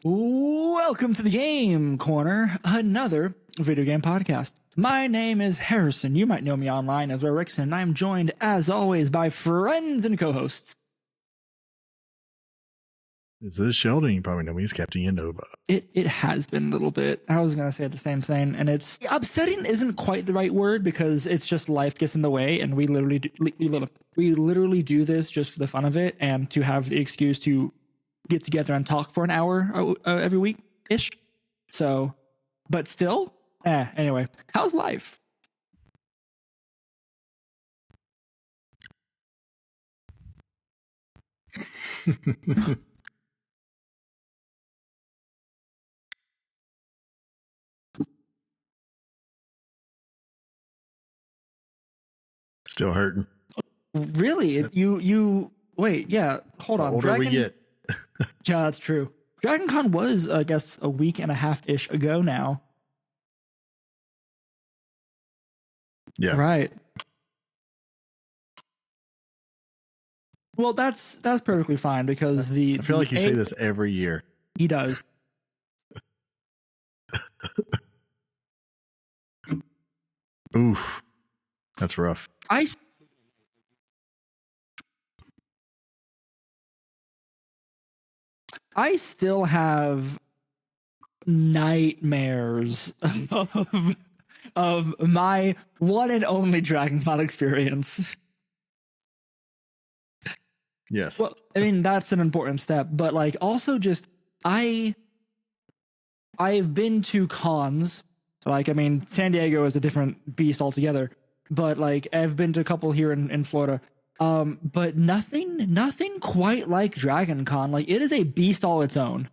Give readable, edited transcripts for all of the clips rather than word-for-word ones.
Welcome to the Game Corner, another video game podcast. My name is Harrison. You might know me online as Rickson, and I'm joined, as always, by friends and co-hosts. This is Sheldon. You probably know me as Captain Yanova. It has been a little bit. I was going to say the same thing, and it's upsetting isn't quite the right word because it's just life gets in the way, and we literally do this just for the fun of it and to have the excuse to get together and talk for an hour every week-ish. So, but still, anyway, how's life? Still hurting. Really? You wait, yeah, hold on. The older we get. Yeah, that's true. DragonCon was, I guess, a week and a half-ish ago now. Yeah. Right. Well, that's perfectly fine because I feel like you say this every year. He does. Oof. That's rough. I still have nightmares of my one and only DragonCon experience. Yes. Well, I mean, that's an important step, but like also just I've been to cons. Like, I mean, San Diego is a different beast altogether, but like I've been to a couple here in Florida. But nothing quite like DragonCon. Like, it is a beast all its own.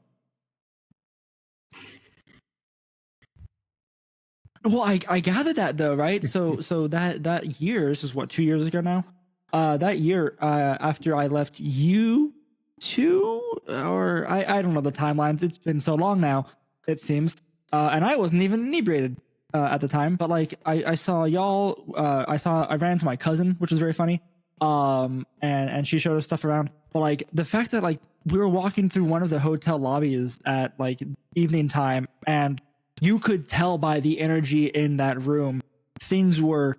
Well, I gathered that though, right? So that year, this is what, 2 years ago now. That year, after I left you two, or I don't know the timelines. It's been so long now, it seems. And I wasn't even inebriated at the time, but like I saw y'all. I ran into my cousin, which was very funny. And she showed us stuff around. But like the fact that like we were walking through one of the hotel lobbies at like evening time, and you could tell by the energy in that room, things were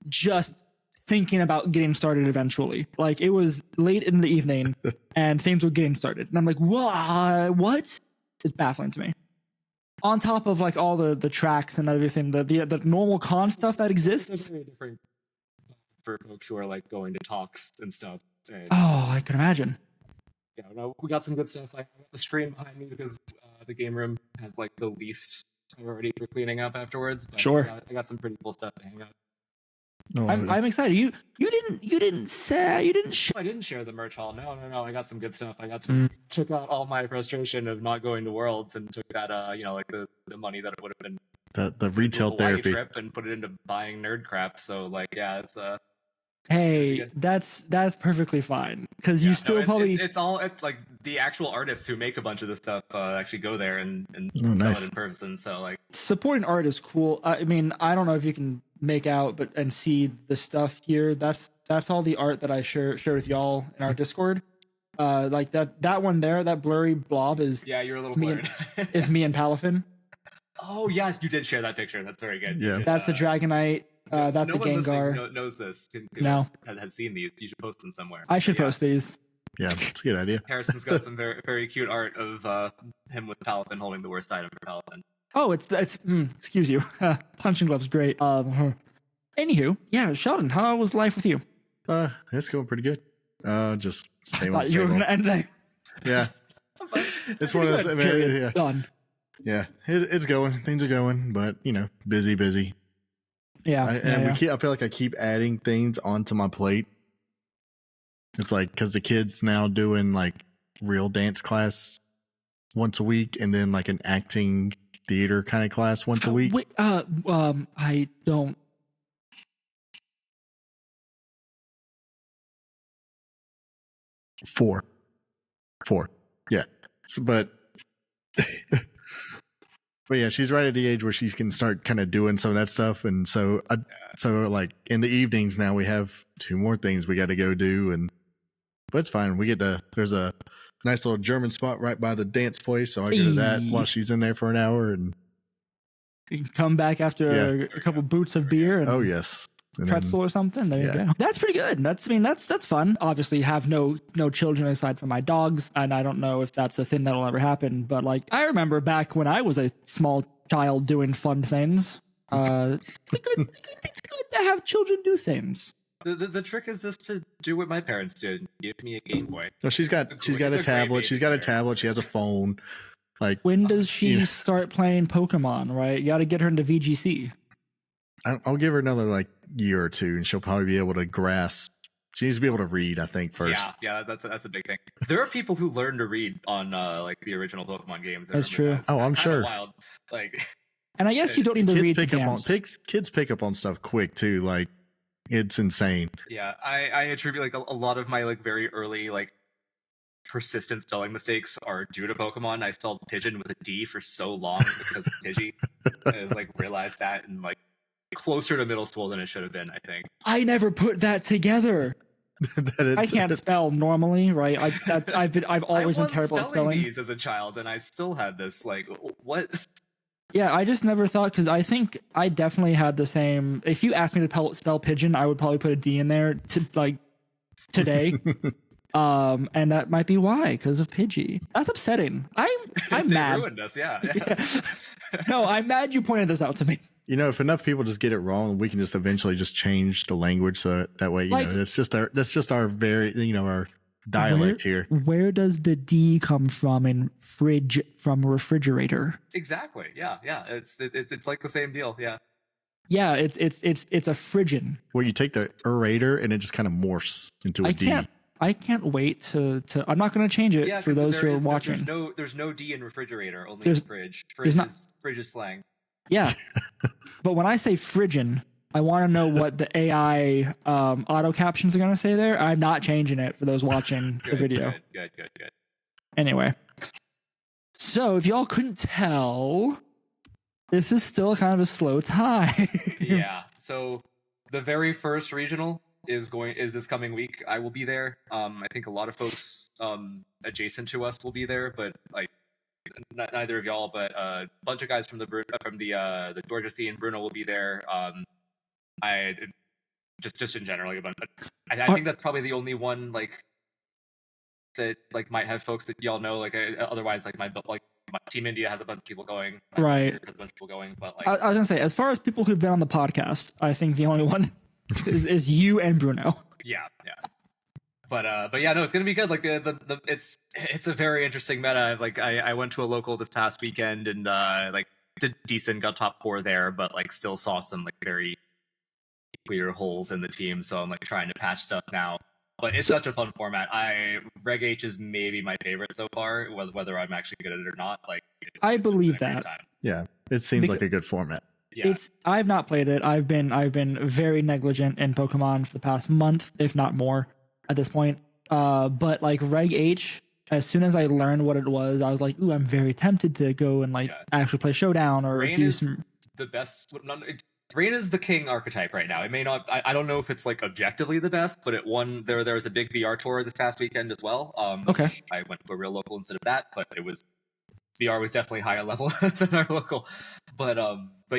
just thinking about getting started eventually. Like, it was late in the evening and things were getting started. And I'm like, what? It's baffling to me. On top of like all the tracks and everything, the normal con stuff that exists. It's very different for folks who are like going to talks and stuff. And, oh, I can imagine. Yeah, no, we got some good stuff. Like the screen behind me because the game room has like the least priority for cleaning up afterwards. But sure, I got some pretty cool stuff to hang out. Oh, I'm excited. You didn't share. I didn't share the merch haul. No. I got some good stuff. I got some. Took out all my frustration of not going to Worlds and took that like the money that it would have been the retail therapy trip and put it into buying nerd crap. So like yeah, it's Hey, that's perfectly fine because you still probably it's all like the actual artists who make a bunch of this stuff actually go there and sell nice. it in person. So like supporting art is cool. I mean, I don't know if you can make out and see the stuff here. That's all the art that I shared with y'all in our Discord. Like that one there, that blurry blob is you're a little blurred. It's me and Palafin. Oh yes, you did share that picture. That's very good. Yeah, that's the Dragonite. That's a Gengar. Knows this. No, has seen these. You should post them somewhere. I should post these. Yeah, it's a good idea. Harrison's got some very very cute art of him with Palafin holding the worst item for Palafin. Oh, it's excuse you. Punching glove's great. Anywho, yeah, Sheldon, how was life with you? It's going pretty good. Just same I thought you were gonna end that. Yeah, it's one of those. Yeah, done. Yeah, it's going. Things are going, but busy. Yeah, I feel like I keep adding things onto my plate. It's like because the kids now doing like real dance class once a week, and then like an acting theater kind of class once a week. Wait, I don't. Four. Yeah. So, but yeah, she's right at the age where she can start kind of doing some of that stuff, and so like in the evenings now we have 2 more things we got to go do, but it's fine. We get to there's a nice little German spot right by the dance place, so I go to that while she's in there for an hour, and you can come back after a couple boots of beer and oh yes, and pretzel or something. There you go. That's pretty good. That's fun. Obviously, have no children aside from my dogs, and I don't know if that's a thing that'll ever happen. But like, I remember back when I was a small child doing fun things. It's good to have children do things. The trick is just to do what my parents did. Give me a Game Boy. No, she's got a tablet. She's got a tablet. She has a phone. Like, when does she start playing Pokemon? Right, you got to get her into VGC. I'll give her another like year or two, and she'll probably be able to grasp. She needs to be able to read, I think, first. Yeah, that's a big thing. There are people who learn to read on like the original Pokemon games. That's true. Oh, I'm sure. Wild. Like, and I guess you don't need to read kids pick up on stuff quick too. Like, it's insane. Yeah, I attribute like a lot of my like very early like persistent spelling mistakes are due to Pokemon. I spelled pigeon with a D for so long because of Pidgey. I was like realized that and like closer to middle school than it should have been, I think. I never put that together. I can't spell normally, right? I've always been terrible at spelling. Bees as a child, and I still had this like what? Yeah, I just never thought, because I think I definitely had the same. If you asked me to spell pigeon, I would probably put a D in there to like today. And that might be why, because of Pidgey. That's upsetting. I'm mad. Ruined us, yeah. No, I'm mad you pointed this out to me. You know, if enough people just get it wrong, we can just eventually just change the language so that way, you know, that's just our very, our dialect here. Where does the D come from in fridge from refrigerator? Exactly. Yeah. It's like the same deal. Yeah. Yeah, it's a friggin. Where you take the orator and it just kind of morphs into a D. I can't wait to I'm not going to change it for those who are watching. There's no D in refrigerator, only in fridge. Fridge is slang. Yeah. But when I say friggin, I want to know what the AI auto captions are going to say there. I'm not changing it for those watching the video. Good. Anyway. So if y'all couldn't tell, this is still kind of a slow time. Yeah. So the very first regional is this coming week. I will be there. I think a lot of folks adjacent to us will be there, but like neither of y'all, but a bunch of guys from the Georgia scene. Bruno will be there. I just in general, I think that's probably the only one like that like might have folks that y'all know. Like otherwise, like my Team India has a bunch of people going. Right. Has a bunch of people going, but like I was gonna say, as far as people who've been on the podcast, I think the only one is you and Bruno. Yeah. But yeah, no, it's gonna be good. Like it's a very interesting meta. Like I went to a local this past weekend and like did decent, got top 4 there, but like still saw some like very clear holes in the team. So I'm like trying to patch stuff now. But it's such a fun format. Reg H is maybe my favorite so far. Whether I'm actually good at it or not, like I believe that. Yeah, it seems like a good format. Yeah. I've not played it. I've been very negligent in Pokemon for the past month, if not more, at this point. But like Reg H, as soon as I learned what it was, I was like, ooh, I'm very tempted to go and like actually play Showdown or do some. The best. Rain is the king archetype right now. It may not. I don't know if it's like objectively the best, but it won. There was a big VR tour this past weekend as well. Okay. I went to a real local instead of that, but it was VR was definitely higher level than our local. But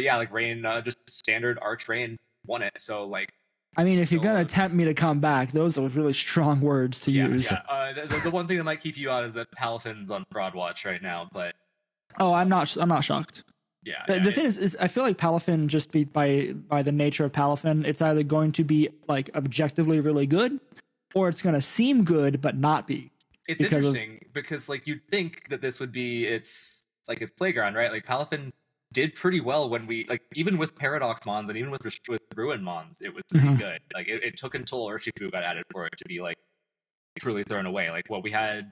yeah, like Rain, just standard Arch Rain won it. So like. I mean, if you're gonna tempt me to come back, those are really strong words to use. Yeah. The one thing that might keep you out is that Palafin's on fraud watch right now, but. Oh, I'm not shocked. Yeah. The thing is I feel like Palafin, just by the nature of Palafin, it's either going to be like objectively really good, or it's gonna seem good but not be. It's interesting because like you'd think that this would be its playground, right? Like Palafin did pretty well when we like even with Paradox Mons and even with Ruin Mons, it was pretty good. Like it took until Urshifu got added for it to be like truly thrown away. Like we had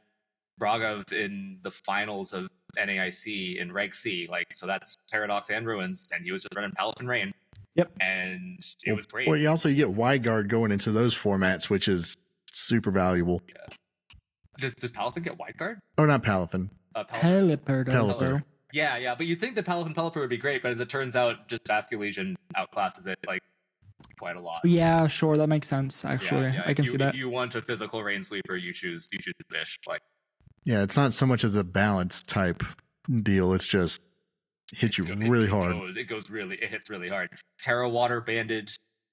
Bragov in the finals of NAIC in Reg C, like so that's Paradox and Ruins, and he was just running Palafin Rain. Yep. And it was great. Well, you get Wide Guard going into those formats, which is super valuable. Yeah. Does Palafin get Wide Guard? Oh, not Palafin. Pelipper. Yeah, but you'd think that Pelipper would be great, but as it turns out, just Basculegion outclasses it like quite a lot. Yeah, sure, that makes sense. Actually, I can see that. If you want a physical rain sweeper, you choose Bish. Like, Yeah, it's not so much as a balance type deal. It's just hits you really hard. It hits really hard. Terra Water Banded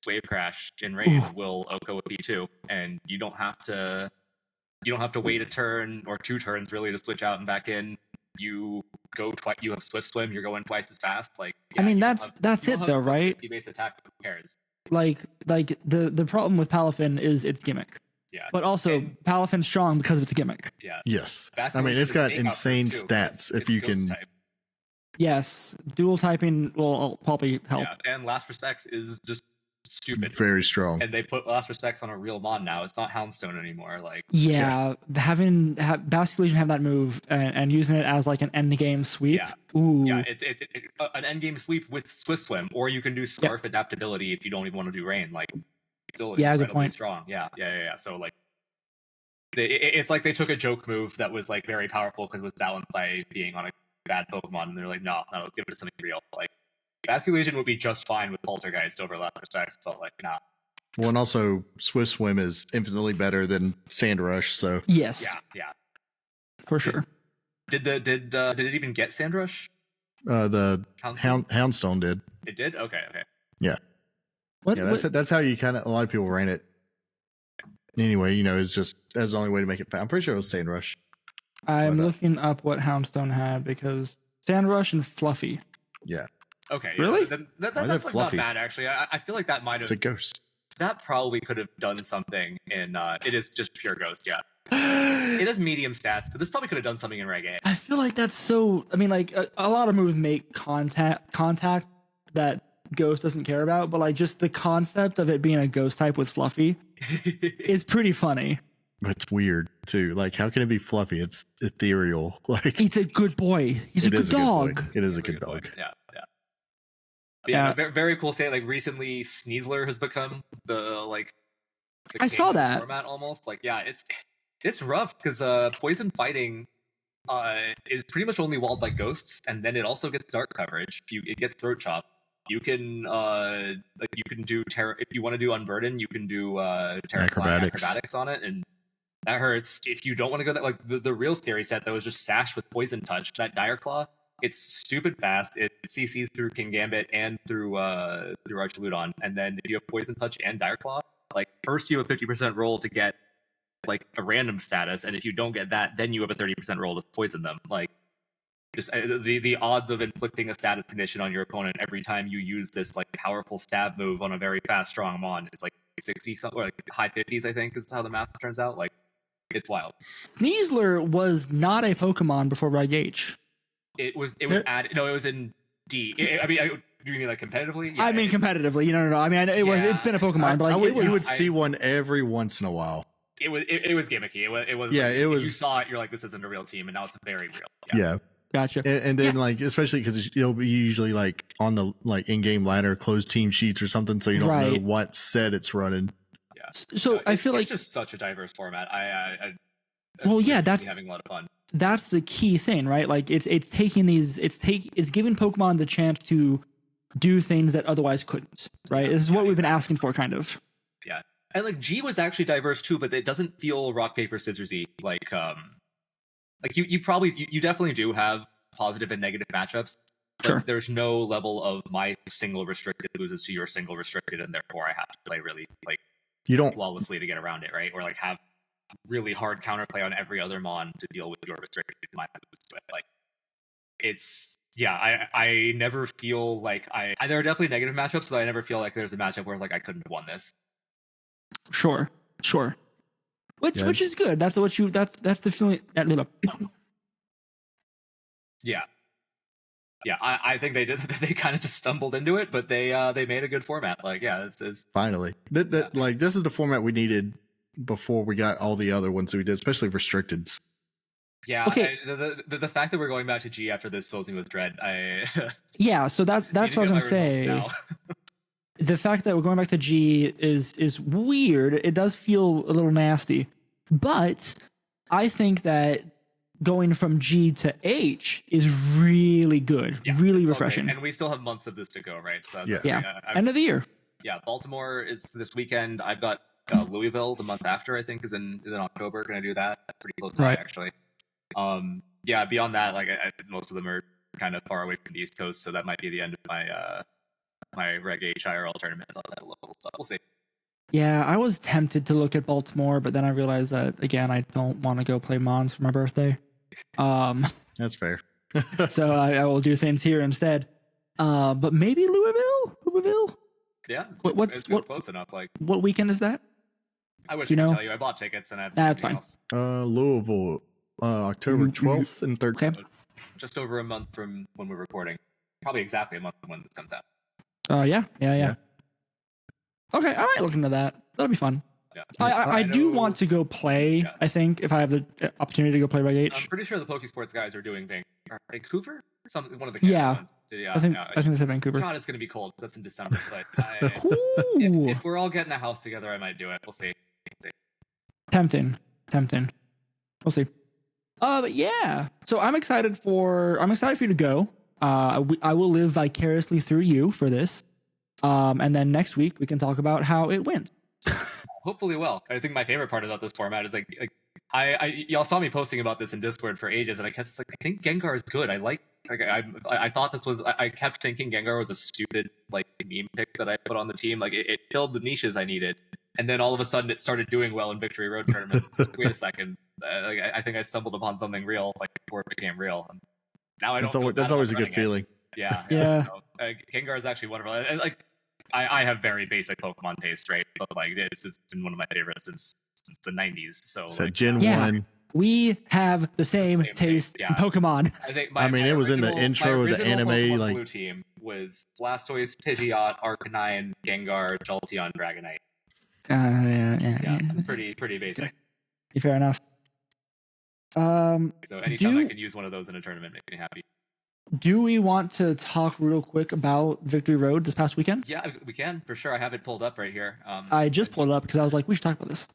Wave Crash in Rain will OHKO with B2, and you don't have to wait a turn or 2 turns really to switch out and back in. You go twice. You have Swift Swim. You're going twice as fast. Like, I mean, that's it though, right? Base attack. Who cares? Like the problem with Palafin is its gimmick. Yeah. But also, Palafin's strong because of its gimmick. Yeah. Yes. Basculin I mean, it's is got a snake insane outfit, too. stats if you Ghost can. type. Yes, dual typing will probably help. Yeah, and Last Respects is just stupid. Very strong. And they put Last Respects on a real mon now. It's not Houndstone anymore. Like, having Basculin have that move and using it as like an end game sweep. Yeah. Ooh. Yeah, it's an end game sweep with Swift Swim, or you can do Scarf Adaptability if you don't even want to do Rain. Like, still good point. strong. Yeah. So like, it's like they took a joke move that was like very powerful because it was balanced by being on a bad Pokemon, and they're like, no, let's give it to something real. Like, Basculin would be just fine with Poltergeist over Last Respects, so like, nah. Well, and also Swift Swim is infinitely better than Sand Rush. So yes, yeah, for sure. Did it even get Sandrush? The Houndstone did. It did. Okay. Yeah. That's how you kind of, a lot of people ran it. Anyway, it's just that's the only way to make it. I'm pretty sure it was Sand Rush. I'm looking up what Houndstone had because Sand Rush and Fluffy. Yeah. Okay. Really? That's like not bad actually. I feel like that might have. It's a ghost. That probably could have done something in. It is just pure ghost. Yeah. It has medium stats, so this probably could have done something in Reg A. I feel like that's so. I mean, like a lot of moves make contact that Ghost doesn't care about, but like just the concept of it being a ghost type with Fluffy is pretty funny. It's weird too. Like, how can it be fluffy? It's ethereal. Like, he's a good boy. He's a good dog. It is a good dog. Yeah. Very cool. Say like recently, Sneasler has become the I saw that format almost. Like, yeah, it's rough because poison fighting is pretty much only walled by ghosts, and then it also gets dark coverage. It gets throat chop. You can you can do if you want to do unburden, you can do acrobatics on it, and that hurts. If you don't want to go that, like the real scary set that was just sashed with poison touch, that Dire Claw, it's stupid fast. It CCs through King Gambit and through Archetypes, and then if you have poison touch and Dire Claw, like first you have a 50% roll to get like a random status, and if you don't get that, then you have a 30% roll to poison them. Like, just the odds of inflicting a status condition on your opponent every time you use this like powerful stab move on a very fast strong mon is like 60 something, or like high 50s, I think is how the math turns out. Like, it's wild. Sneasler was not a Pokemon before Reg H. It was added. No, it was in D. Do you mean like competitively? Yeah, I mean competitively. No. I mean, it's been a Pokemon, but like, you would see one every once in a while. It was gimmicky. It was. Yeah, like, it was. You saw it, you're like, this isn't a real team, and now it's very real. Yeah. Gotcha. And then like, especially because you'll be usually like on the like in-game ladder, closed team sheets or something, so you don't know what set it's running. Yeah. So I feel like it's just such a diverse format. That's having a lot of fun. That's the key thing, right? Like it's taking these, it's giving Pokemon the chance to do things that otherwise couldn't, right? This is what we've been asking for, kind of. Yeah, and like G was actually diverse too, but it doesn't feel rock paper scissorsy. Like you definitely do have positive and negative matchups. Sure. There's no level of my single restricted loses to your single restricted, and therefore I have to play really like flawlessly to get around it, right? Or like have really hard counterplay on every other mon to deal with your restricted my lose to it. Like, it's I never feel like there are definitely negative matchups, but I never feel like there's a matchup where like I couldn't have won this. Sure. Which is good. That's the feeling. Yeah, I think they kind of just stumbled into it, but they made a good format. Like, yeah, it's finally like this is the format we needed before we got all the other ones that we did, especially restricteds. Yeah. Okay. The fact that we're going back to G after this fills me with dread. Yeah. So that's what I was gonna say. The fact that we're going back to G is weird. It does feel a little nasty, but I think that going from G to H is really good, really refreshing. And we still have months of this to go, right? So end of the year. Yeah, Baltimore is this weekend. I've got Louisville the month after. I think is in October. Going to do that. That's pretty close by, actually. Yeah, beyond that, like most of them are kind of far away from the East Coast, so that might be the end of my my Reg H IRL tournaments on that level. So we'll see. Yeah, I was tempted to look at Baltimore, but then I realized that again, I don't want to go play Mons for my birthday. That's fair. So I will do things here instead. But maybe Louisville. Yeah, What's close enough. Like, what weekend is that? I wish You I could know? tell you. I bought tickets and I have That's nothing fine. else. Louisville, October 12th and 13th. Okay. Just over a month from when we're recording. Probably exactly a month from when this comes out. Yeah. Yeah. Okay, I might look into that. That'll be fun. Yeah. I do know- want to go play. Yeah. I think if I have the opportunity to go play Reg I'm H. pretty sure the Pokesports guys are doing Vancouver? One of the Yeah. ones. Yeah, I think yeah. they said Vancouver. God, it's gonna be cold. That's in December, but Ooh, if we're all getting a house together, I might do it. We'll see. tempting. We'll see. But yeah. So I'm excited for you to go. I will live vicariously through you for this. And then next week we can talk about how it went. Hopefully, well. I think my favorite part about this format is like I y'all saw me posting about this in Discord for ages, and I kept like, I think Gengar is good. I thought this was. I kept thinking Gengar was a stupid like meme pick that I put on the team. Like it filled the niches I needed, and then all of a sudden it started doing well in Victory Road tournaments. Like, wait a second, I think I stumbled upon something real, like before it became real. And now I don't. That's always a good feeling. Yeah. Yeah. So, Gengar is actually wonderful. And, like I have very basic Pokemon taste, right? But like this has been one of my favorites since the 90s. So like, Gen Yeah. 1. We have the same taste yeah. in Pokemon. I think it was in the intro of the anime, Pokemon like- Blue team was Blastoise, Pidgeot, Arcanine, Gengar, Jolteon, Dragonite. Yeah, it's pretty basic. Fair enough. So anytime Do- I can use one of those in a tournament, make me happy. Do we want to talk real quick about Victory Road this past weekend? Yeah, we can for sure. I have it pulled up right here. I just pulled it up because I was like, we should talk about this.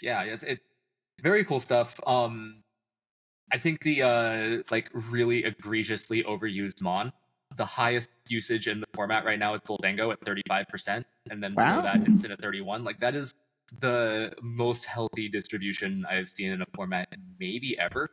Yeah, it's very cool stuff. I think the like really egregiously overused Mon. The highest usage in the format right now is Goldengo at 35%, and then below Wow. that Instant at 31. Like that is the most healthy distribution I've seen in a format maybe ever.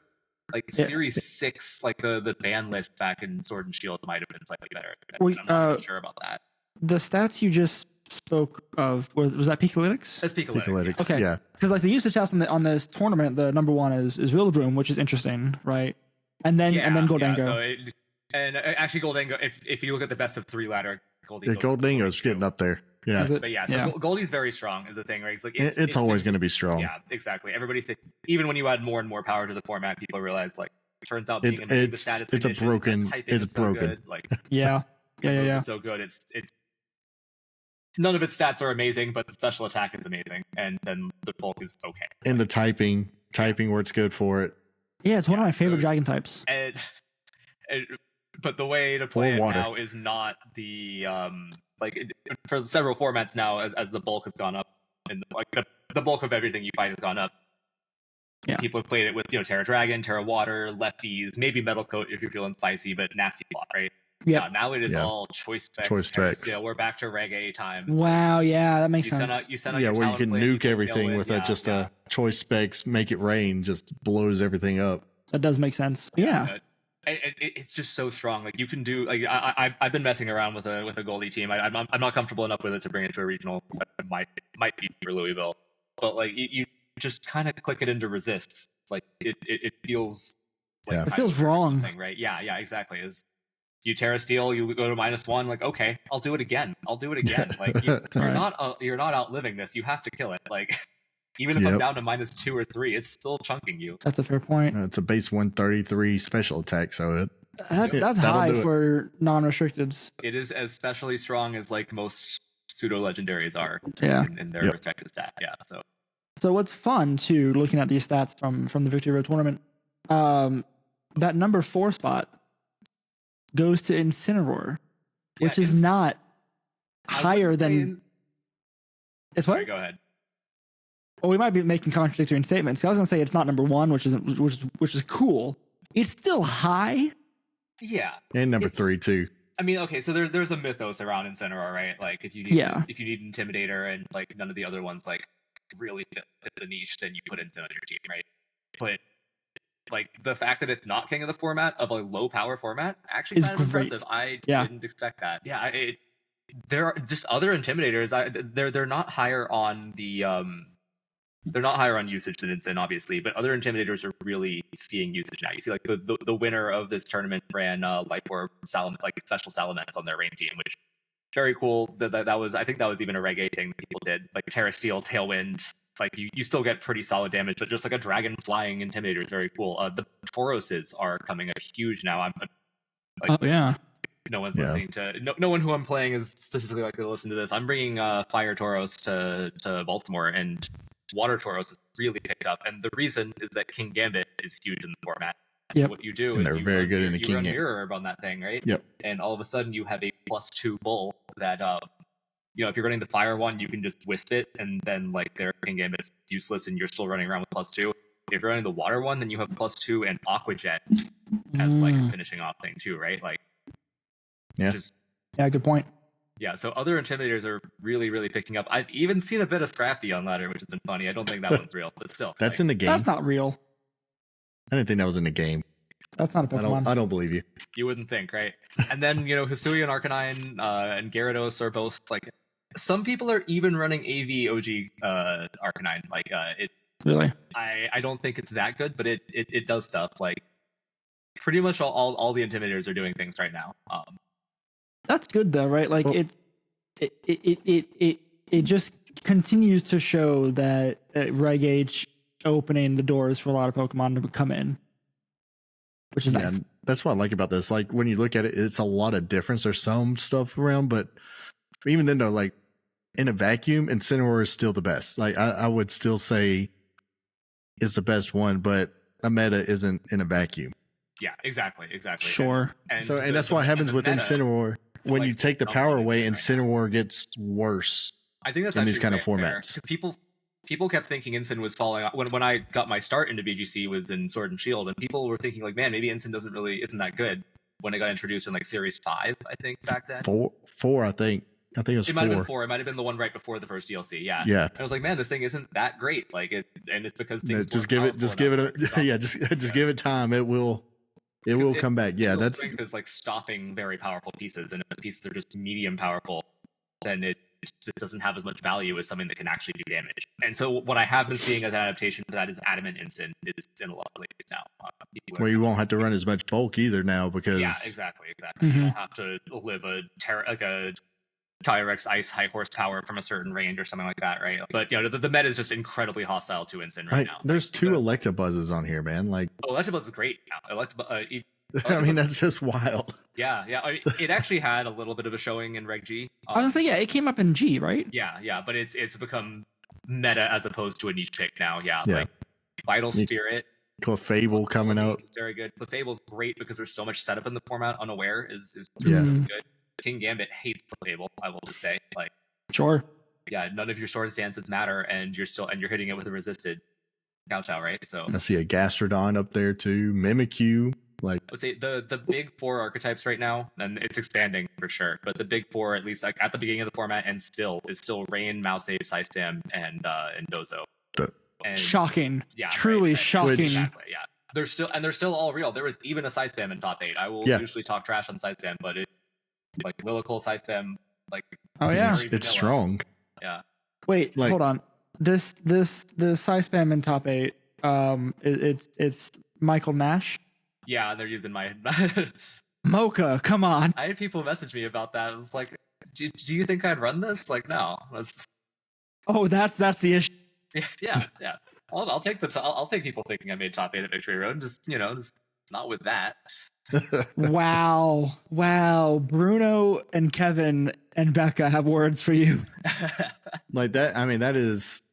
Like Yeah. Series 6, like the ban list back in Sword and Shield might have been slightly better. Wait, I'm not really sure about that. The stats you just spoke of, was that Picolytics? That's Picolytics. Picolytics. Okay. Yeah. Because like the usage stats on this tournament, the number one is Rillaboom, which is interesting, right? And then Goldengo. Actually Goldengo, if you look at the best of 3 ladder, Goldengo's Goldingo's getting up there. Yeah. Is it? But yeah, so Yeah. Goldie's very strong is the thing, right? It's like It's always going to be strong. Yeah, exactly. Everybody even when you add more and more power to the format, people realize like it turns out being in the status it's a condition, broken- typing it's is so broken. good, like Yeah. it's so good. It's none of its stats are amazing, but the special attack is amazing, and then the bulk is okay. And the typing where it's good for it. Yeah, it's one of my favorite so- dragon types. But the way to play it water. now is not the for several formats now as the bulk has gone up, and like the bulk of everything you fight has gone up. Yeah. People have played it with Terra Dragon, Terra Water, lefties, maybe Metal Coat if you're feeling spicy, but Nasty Plot, right? Yeah. Now it is Yeah. all choice specs. Choice specs. Yeah, we're back to reggae times. Wow, yeah, that makes You sense. send out Yeah, your where you can Talonflame, nuke everything kill it, with yeah, just yeah. a choice specs, make it rain, just blows everything up. That does make sense. Yeah. It's just so strong. Like you can do like I've been messing around with a Goldie team. I'm not comfortable enough with it to bring it to a regional. It might be for Louisville, but like you just kind of click it into resists. Like it feels like Yeah. It kind feels of wrong. something, right? Yeah, exactly. Is you Terra Steel, you go to -1. Like okay, I'll do it again. Like you're Right. you're not outliving this. You have to kill it. Like even if I'm Yep. down to -2 or 3, it's still chunking you. That's a fair point. It's a base 133 special attack, so That's that'll high do it. for non-restricteds. It is especially strong as like most pseudo legendaries are Yeah. in their Yep. respective stat. Yeah, so So what's fun too, looking at these stats from the Victory Road tournament, that number 4 spot goes to Incineroar, which Yeah, is it's- not I higher wouldn't say than. It's Sorry, what? go ahead. Well, we might be making contradictory statements. I was gonna say it's not number 1, which is cool. It's still high. Yeah, and number It's- 3 too. I mean, okay, so there's a mythos around Incineroar, right? Like if you need Intimidator and like none of the other ones like really fit the niche, then you put Incin on your team, right? But like the fact that it's not king of the format of a low power format actually Is kind of great. impressive. I Yeah. didn't expect that. Yeah, there are just other intimidators. They're not higher on the they're not higher on usage than Insane, obviously, but other intimidators are really seeing usage now. You see, like the winner of this tournament ran Light Orb like special Salamence on their rain team, which very cool. That was, I think that was even a reggae thing that people did, like Terra Steel, Tailwind. Like you still get pretty solid damage, but just like a dragon flying intimidator is very cool. The Tauroses are coming up huge now. I'm like, oh yeah. no one's listening to no one who I'm playing is statistically likely to listen to this. I'm bringing Fire Tauros to Baltimore, and Water Tauros is really picked up, and the reason is that King Gambit is huge in the format. So what you do And is they're very good in the you King run Gambit. Mirror Orb on that thing, right? Yep. And all of a sudden you have a +2 bull that if you're running the fire one, you can just wisp it, and then like their King Gambit's useless, and you're still running around with +2. If you're running the water one, then you have +2 and Aqua Jet as like a finishing off thing too, right? Like, yeah, yeah, good point. Yeah, so other intimidators are really, really picking up. I've even seen a bit of Scrafty on ladder, which has been funny. I don't think that one's real, but still. That's like, in the game. That's not real. I didn't think that was in the game. That's not a Pokemon. I don't believe you. You wouldn't think, right? And then Hisui and Arcanine and Gyarados are both like. Some people are even running AV OG Arcanine. Like it. Really? I don't think it's that good, but it does stuff. Like pretty much all the intimidators are doing things right now. That's good though, right? Like it just continues to show that Reg Age opening the doors for a lot of Pokemon to come in, which is nice. That's what I like about this. Like when you look at it, it's a lot of difference. There's some stuff around, but even then though, like in a vacuum, Incineroar is still the best. Like I would still say is the best one, but a meta isn't in a vacuum. Yeah, exactly. Sure. And that's what happens with Incineroar. When you take the power away, Incineroar gets worse. I think that's in these kind of formats. Because people kept thinking Incin was falling off. When I got my start into VGC was in Sword and Shield, and people were thinking like, man, maybe Incin isn't that good when it got introduced in like Series 5, I think back then. Four, I think. I think it was 4. It might have been 4. It might have been the one right before the first DLC. Yeah. Yeah. And I was like, man, this thing isn't that great. Like and it's because things just give it time. It will come back. Yeah, that's strength is like stopping very powerful pieces, and if the pieces are just medium powerful, then it doesn't have as much value as something that can actually do damage. And so what I have been seeing as an adaptation for that is Adamant Incin is in a lot of leagues now. Well, you won't have to run as much bulk either now because exactly. You don't have to live a Tyrex Ice high horsepower from a certain range or something like that, right? But the meta is just incredibly hostile to Incin right now. There's 2 Electabuzzes on here, man. Like Electabuzz is great now. I mean, that's just wild. Yeah. It actually had a little bit of a showing in Reg G. I was gonna say, it came up in G, right? Yeah, but it's become meta as opposed to a niche pick now. Yeah. Like Vital Spirit. Clefable coming out. It's very good. Clefable's great because there's so much setup in the format. Unaware is really good. King Gambit hates Clefable, I will just say. Like, sure. Yeah, none of your sword stances matter, and you're hitting it with a resisted couch out, right? So I see a Gastrodon up there too. Mimikyu. Like I would say the big 4 archetypes right now, and it's expanding for sure. But the big 4, at least like at the beginning of the format, and is still Rain, Mousesave, Psystam, and Dozo. And, shocking. Yeah, truly shocking. Exactly. Yeah, they're still all real. There was even a Psystam in top 8. I will usually talk trash on Psystam, but it like Lilical Psystam, like it's strong. Yeah. Wait, hold on. The Psystam in top 8. It's Michael Nash. Yeah, they're using my Mocha. Come on. I had people message me about that. It was like, do you think I'd run this? Like, no. That's the issue. Yeah. I'll take I'll take people thinking I made top 8 at Victory Road. Just not with that. Wow. Bruno and Kevin and Becca have words for you. Like that. I mean, that is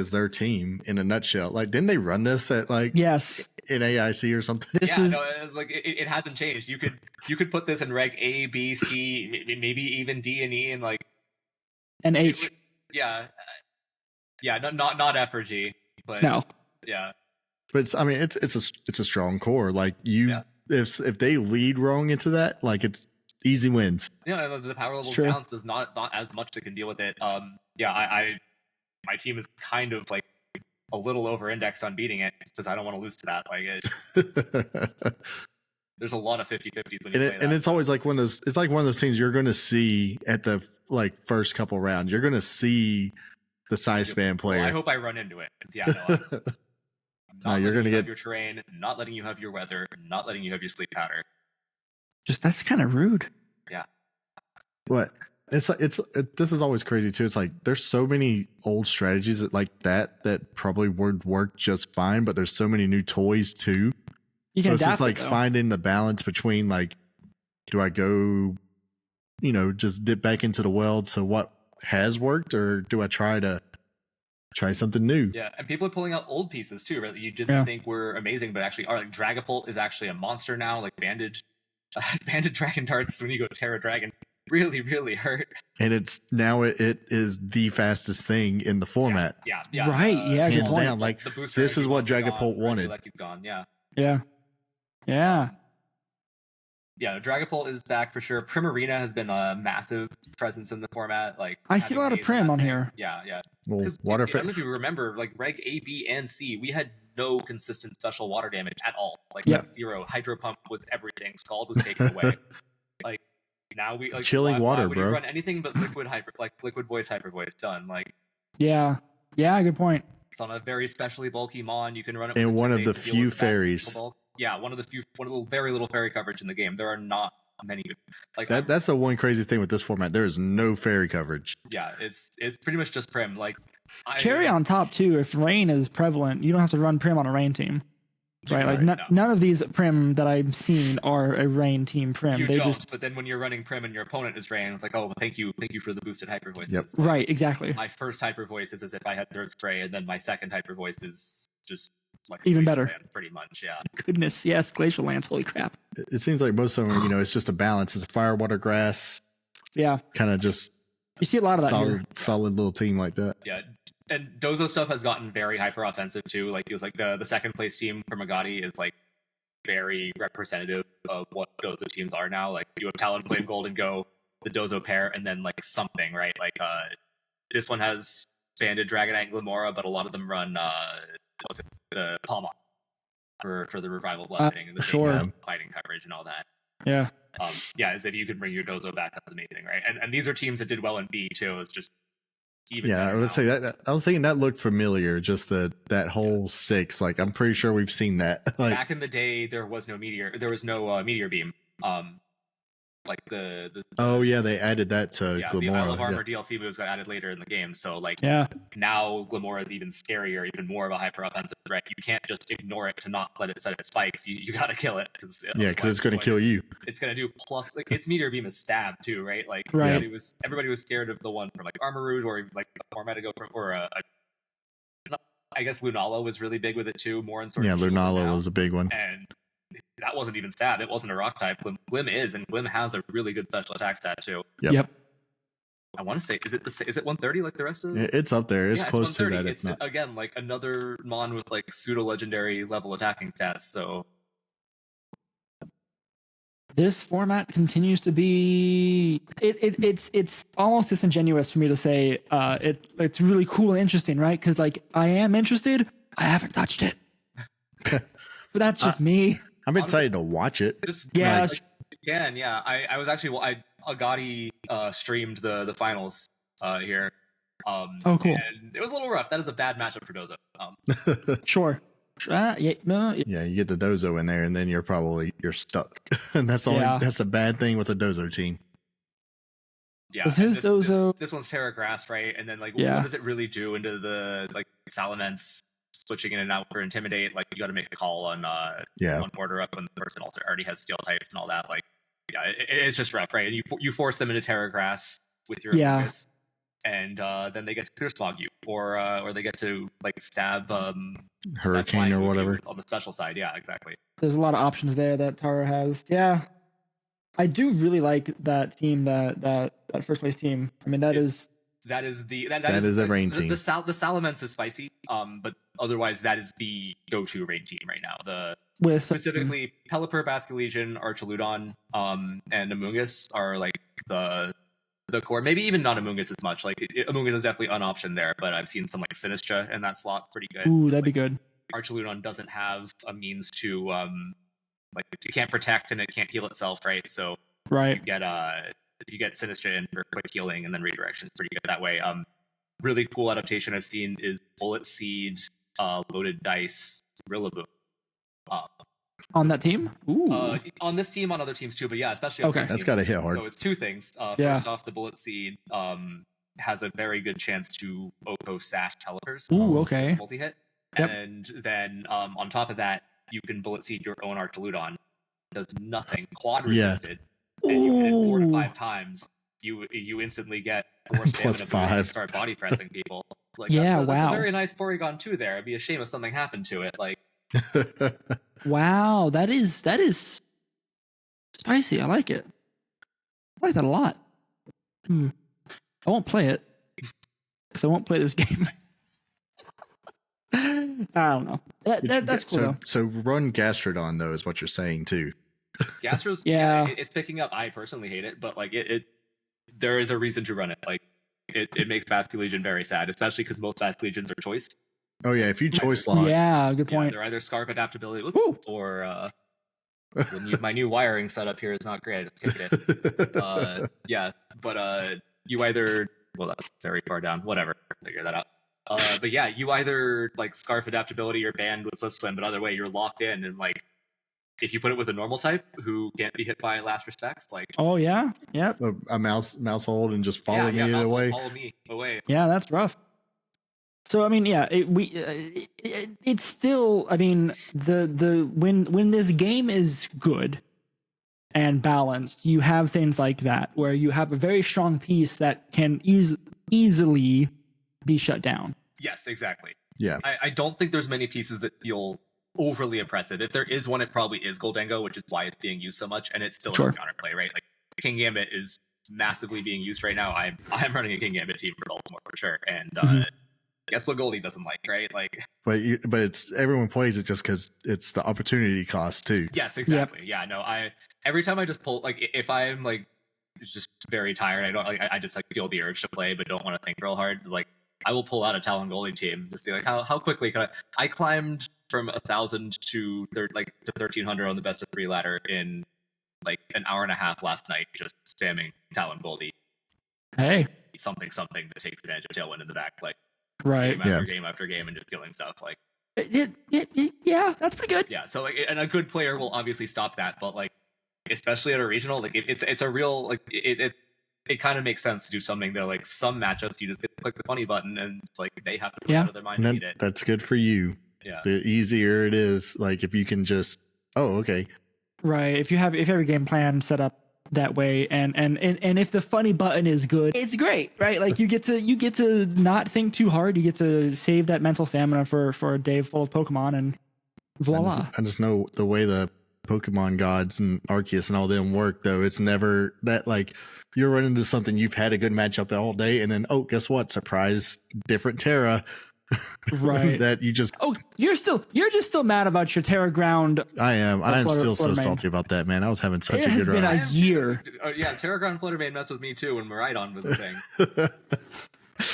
their team in a nutshell. Like, didn't they run this at yes in AIC or something? It hasn't changed. You could put this in Reg A, B, C, maybe even D and E, and like and H. Yeah, not F or G, but no. Yeah, but it's a strong core. Like if they lead wrong into that, like it's easy wins. Yeah, the power level balance does not as much that can deal with it. My team is kind of like a little over-indexed on beating it because I don't want to lose to that. There's a lot of 50-50s when you play that. And it's always like one of those. It's like one of those things you're going to see at the first couple rounds. You're going to see the size span player. Well, I hope I run into it. No, you're going to get your terrain, not letting you have your weather, not letting you have your sleep powder. Just that's kind of rude. Yeah. What? This is always crazy too. It's like there's so many old strategies that probably would work just fine, but there's so many new toys too. So it's just like finding the balance between do I go, just dip back into the well to what has worked, or do I try something new? Yeah, and people are pulling out old pieces too, right? That you didn't think were amazing, but actually are. Like Dragapult is actually a monster now. Like banded dragon darts when you go Terra Dragon really, really hurt. And it is the fastest thing in the format. Yeah. Right. Hands down. This is what Dragapult wanted. Regieleki's gone. Yeah. Dragapult is back for sure. Primarina has been a massive presence in the format. I see a lot of Prim on here. Yeah. Well, I don't know if you remember, Reg A, B, and C, we had no consistent special water damage at all. Zero. Hydro Pump was everything. Scald was taken away. Now we chilling water, would bro. You run anything but liquid voice, hyper voice. Done. Yeah. Good point. It's on a very specially bulky mon. You can run it. And one of the few fairies. One of the very little fairy coverage in the game. There are not many. That's the one crazy thing with this format. There is no fairy coverage. Yeah, it's pretty much just Prim. Cherry on top too. If rain is prevalent, you don't have to run Prim on a rain team. Right, none of these Prim that I've seen are a rain team Prim. But then when you're running Prim and your opponent is rain, it's like, oh, thank you for the boosted hyper voice. Yep. Right, exactly. My first hyper voice is as if I had third spray, and then my second hyper voice is just even better. Lance, pretty much, yeah. Goodness, yes, Glacial Lance. Holy crap! It seems like most of them, it's just a balance. It's a fire, water, grass. Yeah. Kind of just. You see a lot of that. Solid little team like that. Yeah. And Dozo stuff has gotten very hyper offensive too. It was the second place team for Magadi is very representative of what Dozo teams are now. You have Talonflame, Goldengo, the Dozo pair, and then something, right? This one has banded Dragonite, Glimora, but a lot of them run the Palmon for the revival blasting and the fighting coverage and all that. Yeah. As if you could bring your Dozo back, that's amazing, right? And these are teams that did well in B too. It's just I would say that I was thinking that looked familiar. Just that whole 6. I'm pretty sure we've seen that. Back in the day, there was no meteor beam. They added that to Glimora. The Isle of Armor DLC moves got added later in the game. So now Glimora is even scarier, even more of a hyper offensive threat. You can't just ignore it to not let it set its spikes. You got to kill it because it's going to kill you. It's going to do plus its meteor beam is stab too, right? Everybody was scared of the one from Armor Rouge or Formatigo or I guess Lunala was really big with it too. More in Lunala was a big one. And that wasn't even stab. It wasn't a rock type. Glim is, and Glim has a really good special attack stat too. Yep. I want to say, is it 130 like the rest of it? It's up there. It's close to that. It's not. Again, another mon with pseudo legendary level attacking stats. So this format continues to be it's almost disingenuous for me to say it's really cool and interesting, right? Because I am interested. I haven't touched it. But that's just me. I'm excited to watch it. I was actually Agati streamed the finals here. Oh, cool. And it was a little rough. That is a bad matchup for Dozo. Sure. You get the Dozo in there, and then you're stuck. And that's a bad thing with a Dozo team. Yeah, Dozo. This one's Terra Grass, right? And then what does it really do into the Salamence? Switching in and out for Intimidate, you got to make a call on one order up when the person also already has steel types and all that. It's just rough, right? And you force them into Terra Grass with your focus, and then they get to Clear Smog you, or they get to stab Hurricane or whatever on the special side. Yeah, exactly. There's a lot of options there that Tara has. Yeah, I do really like that team, that first place team. I mean, that is a rain team. The Salamence is spicy, but otherwise that is the go-to rain team right now. Specifically Pelipper, Basculin, Archetypes, and Amoonguss are the the core. Maybe even not Amoonguss as much. Like Amoonguss is definitely an option there, but I've seen some like Sinistra in that slot's pretty good. Ooh, that'd like, be good. Archeludon doesn't have a means to like it can't protect and it can't heal itself, right? So Right. you get Sinistra in for quick healing and then redirection. It's pretty good that way. Really cool adaptation I've seen is Bullet Seed, Loaded Dice, Rillaboom. On that team? Ooh. On this team, on other teams too, but yeah, especially on Okay. this That's team. got to hit hard. So it's two things. Yeah. First off, the Bullet Seed has a very good chance to Oko Sash Telepers. Ooh, okay. Multi-hit. Yep. And then on top of that, you can Bullet Seed your own Archeludon. Does nothing. Quad resisted. And you hit it 4 to 5 times. You instantly get 4 stamina Plus 5. and start body pressing people. Like, Yeah, that's wow. a very nice Porygon too there. It'd be a shame if something happened to it. Like, Wow, that is spicy. I like it. I like that a lot. I won't play it because I won't play this game. I don't know. That's cool though. So run Gastrodon though is what you're saying too. Gastro's Yeah. it's picking up. I personally hate it, but like it there is a reason to run it. Like it makes Basculegion very sad, especially because most Basculegions are choice. Oh yeah, if you choice lock. Yeah, good point. They're either Scarf Adaptability, Woo. or my new wiring setup here is not great. It's kicking it. Yeah, but you either that's very far down. Whatever, figure that out. But yeah, you either like Scarf Adaptability or banned with Swift Swim, but other way you're locked in, and like if you put it with a normal type who can't be hit by last respects, like Oh yeah, yep. A mouse hold and just follow me mouse away. follow me away. Yeah, that's rough. So I mean, yeah, it's still. I mean, when this game is good and balanced, you have things like that where you have a very strong piece that can easily be shut down. Yes, exactly. Yeah. I don't think there's many pieces that feel overly oppressive. If there is one, it probably is Goldengo, which is why it's being used so much, and it's still Sure. a counterplay, right? Like King Gambit is massively being used right now. I'm running a King Gambit team for Baltimore for sure, and guess what Goldie doesn't like, right? Like, but it's everyone plays it just because it's the opportunity cost too. yes, exactly. Yep. Yeah, no, every time I just pull, like, if I'm like just very tired, I don't like, I just like feel the urge to play, but don't want to think real hard. Like, I will pull out a Talon Goldie team to see like how quickly can I climbed from 1,000 to 1,300 on the best of 3 ladder in like an hour and a half last night, just spamming Talon Goldie. Hey, something that takes advantage of Tailwind in the back, like right? Game after game, and just killing stuff. Like, yeah, that's pretty good. Yeah, so like, and a good player will obviously stop that, but like, especially at a regional, like it's a real like it kind of makes sense to do something that like some matchups you just click the funny button and it's like they have to put out of their mind to beat it. That's good for you. Yeah. The easier it is, like if you can just okay. Right. If you have a game plan set up that way and if the funny button is good, it's great, right? Like you get to not think too hard. You get to save that mental stamina for a day full of Pokemon and voila. I just know the way the Pokemon gods and Arceus and all them work though. It's never that like you're running into something you've had a good matchup all day and then guess what? Surprise, different Terra. Right. That you just you're just still mad about your Terra Ground. I am still so Fluttermane. Salty about that, man. I was having such It a has good been run. a year. Yeah, Terra Ground Fluttermane messed with me too when Maridon was a thing.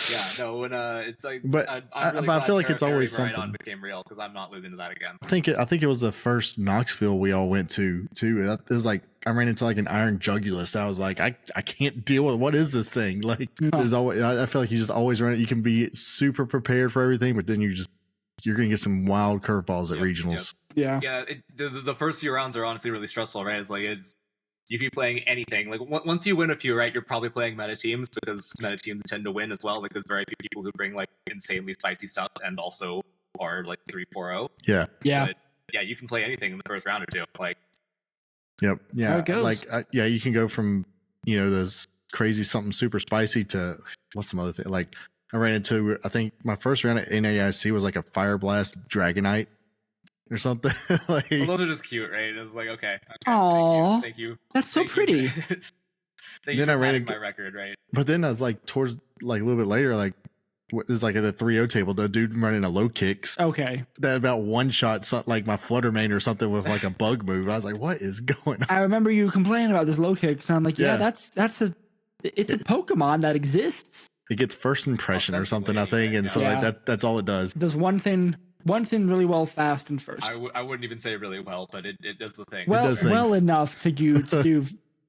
Yeah, no, when it's like, but I'm really I feel like Terra it's always Fairy Maridon something became real because I'm not losing to that again. I think it was the first Knoxville we all went to too. It was like I ran into like an Iron Jugulus. I was like, I can't deal with what is this thing? Like there's always I feel like you just always run it. You can be super prepared for everything, but then you're gonna get some wild curveballs at regionals. Yeah. Yeah, the first few rounds are honestly really stressful, right? It's like you keep playing anything. Like once you win a few, right, you're probably playing meta teams because meta teams tend to win as well because there are people who bring like insanely spicy stuff and also are like 3-4-0. Yeah. Yeah. But, yeah, you can play anything in the first round or two. Like, yep. Yeah. How it goes. Like yeah, you can go from this crazy something super spicy to what's some other thing? Like I ran into I think my first round at NAIC was like a Fire Blast Dragonite or something. Like, well, those are just cute, right? It's like okay. Aww. Thank you. That's so pretty. Thank you Then for I ran patting into my record, right? But then I was like towards like a little bit later, like it was like at the 3-0 table, the dude running a low kicks. Okay. That about one shot like my Fluttermane or something with like a bug move. I was like, what is going on? I remember you complaining about this low kick. So I'm like, yeah, Yeah. that's a it's a Pokemon that exists. It gets first impression or something, I think, and so Yeah. like that's all it does. It does one thing really well, fast and first. I wouldn't even say really well, but it does the thing. Well, does things. well enough to do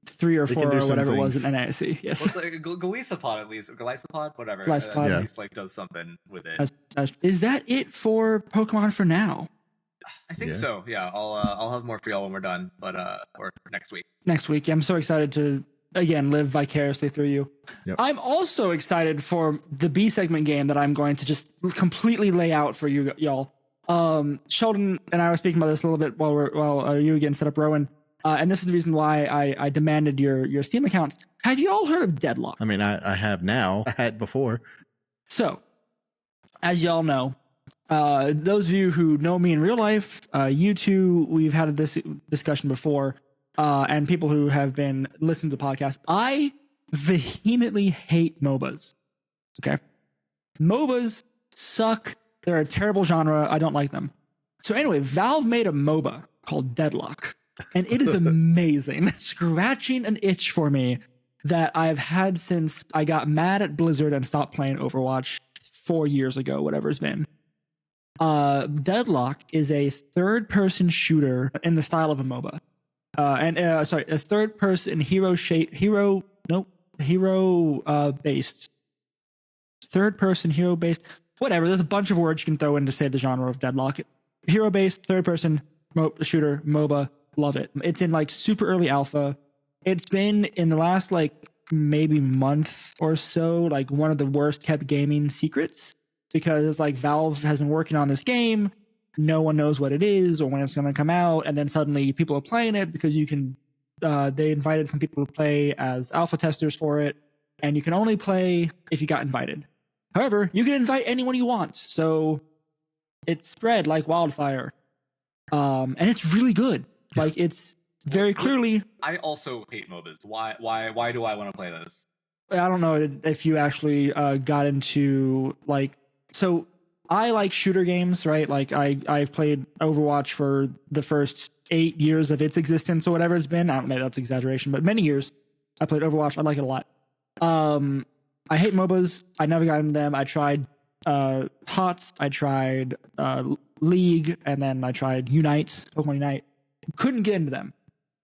3 or It can 4 do or some whatever it was things. in NAIC. Yes. Well, it's like Golisopod at least, or Golisopod, whatever. Golisopod. At least like does something with it. Is that it for Pokemon for now? I think Yeah. so. Yeah, I'll have more for y'all when we're done, but or next week. Next week. I'm so excited to again live vicariously through you. Yep. I'm also excited for the B segment game that I'm going to just completely lay out for you y'all. Sheldon and I were speaking about this a little bit while you again set up Rowan. And this is the reason why I demanded your Steam accounts. Have you all heard of Deadlock? I mean, I have now. I had before. So, as y'all know, those of you who know me in real life, you two, we've had this discussion before, and people who have been listening to the podcast, I vehemently hate MOBAs. Okay? MOBAs suck. They're a terrible genre. I don't like them. So anyway, Valve made a MOBA called Deadlock, and it is amazing. Scratching an itch for me that I've had since I got mad at Blizzard and stopped playing Overwatch 4 years ago, whatever it's been. Deadlock is a third-person shooter in the style of a MOBA. A third-person hero-based. Third-person hero-based. Whatever, there's a bunch of words you can throw in to say the genre of Deadlock. Hero-based, third-person shooter, MOBA, love it. It's in like super early alpha. It's been in the last like maybe month or so, like one of the worst kept gaming secrets, because like Valve has been working on this game. No one knows what it is or when it's going to come out. And then suddenly people are playing it because you can, they invited some people to play as alpha testers for it. And you can only play if you got invited. However, you can invite anyone you want. So it's spread like wildfire. And it's really good. Like it's very clearly. I also hate MOBAs. Why do I want to play this? I don't know if you actually got into like, so I like shooter games, right? Like I've played Overwatch for the first 8 years of its existence or whatever it's been. I don't know, maybe that's exaggeration, but many years I played Overwatch. I like it a lot. I hate MOBAs. I never got into them. I tried HOTS. I tried League, and then I tried Unite, Pokemon Unite. Couldn't get into them.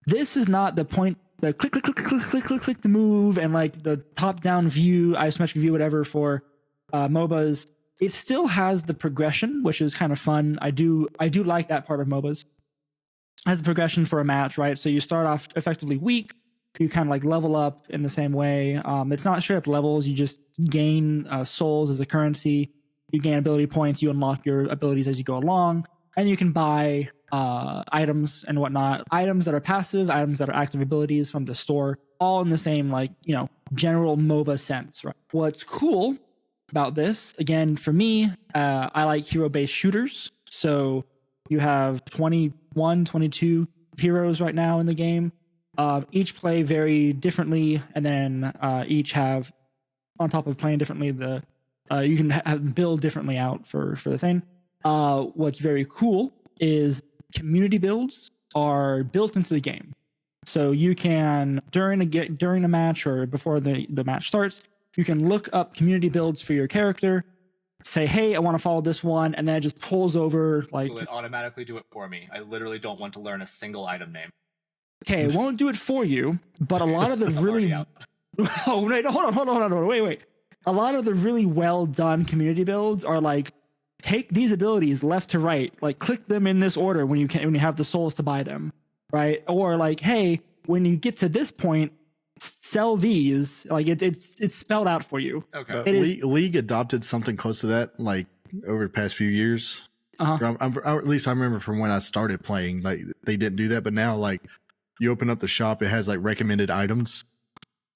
This is not the point. The click, the move, and like the top-down view, isometric view, whatever for MOBAs. It still has the progression, which is kind of fun. I do like that part of MOBAs. It has the progression for a match, right? So you start off effectively weak. You kind of like level up in the same way. It's not straight up levels. You just gain souls as a currency. You gain ability points. You unlock your abilities as you go along. And you can buy items and whatnot. Items that are passive, items that are active abilities from the store. All in the same, like, you know, general MOBA sense, right? What's cool about this, again, for me, I like hero-based shooters. So you have 21, 22 heroes right now in the game. Each play very differently, and then each have, on top of playing differently, you can build differently out for the thing. What's very cool is community builds are built into the game. So you can, during a match or before the match starts, you can look up community builds for your character, say, hey, I want to follow this one, and then it just pulls over like... Will it automatically do it for me? I literally don't want to learn a single item name. Okay, it won't do it for you, but a lot of the really... Oh, wait, hold on, wait. A lot of the really well done community builds are like, take these abilities left to right, like click them in this order when you have the souls to buy them, right? Or like, hey, when you get to this point, sell these. Like it's spelled out for you. Okay. League adopted something close to that, like over the past few years. At least I remember from when I started playing, like they didn't do that, but now like you open up the shop, it has like recommended items.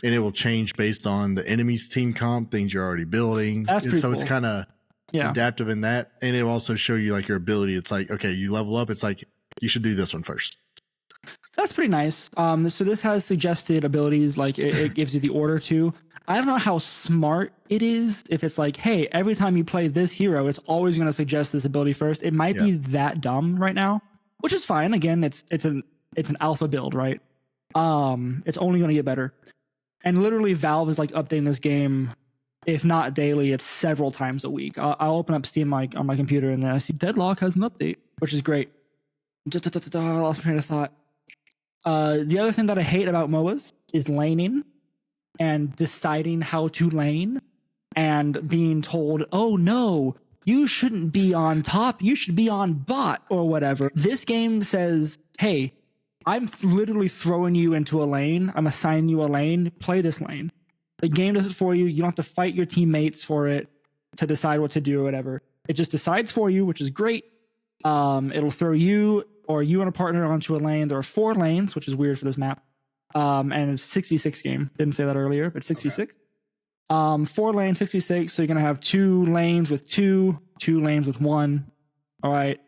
And it will change based on the enemy's team comp, things you're already building. That's pretty so cool. It's kind of adaptive in that. And it will also show you like your ability. It's like, okay, you level up. It's like, you should do this one first. That's pretty nice. So this has suggested abilities, like it gives you the order to. I don't know how smart it is. If it's like, hey, every time you play this hero, it's always going to suggest this ability first. It might be that dumb right now, which is fine. Again, it's an alpha build, right? It's only going to get better. And literally Valve is like updating this game, if not daily, it's several times a week. I'll open up Steam on my computer and then I see Deadlock has an update, which is great. I lost my train of thought. The other thing that I hate about MOBAs is laning and deciding how to lane and being told, oh no, you shouldn't be on top, you should be on bot or whatever. This game says, hey, I'm literally throwing you into a lane. I'm assigning you a lane. Play this lane. The game does it for you. You don't have to fight your teammates for it to decide what to do or whatever. It just decides for you, which is great. It'll throw you or you and a partner onto a lane. There are 4 lanes, which is weird for this map. And it's 6v6 game. Didn't say that earlier, but 6v6. 4 lanes, 6v6. So you're going to have 2 lanes with 2 lanes with 1. All right.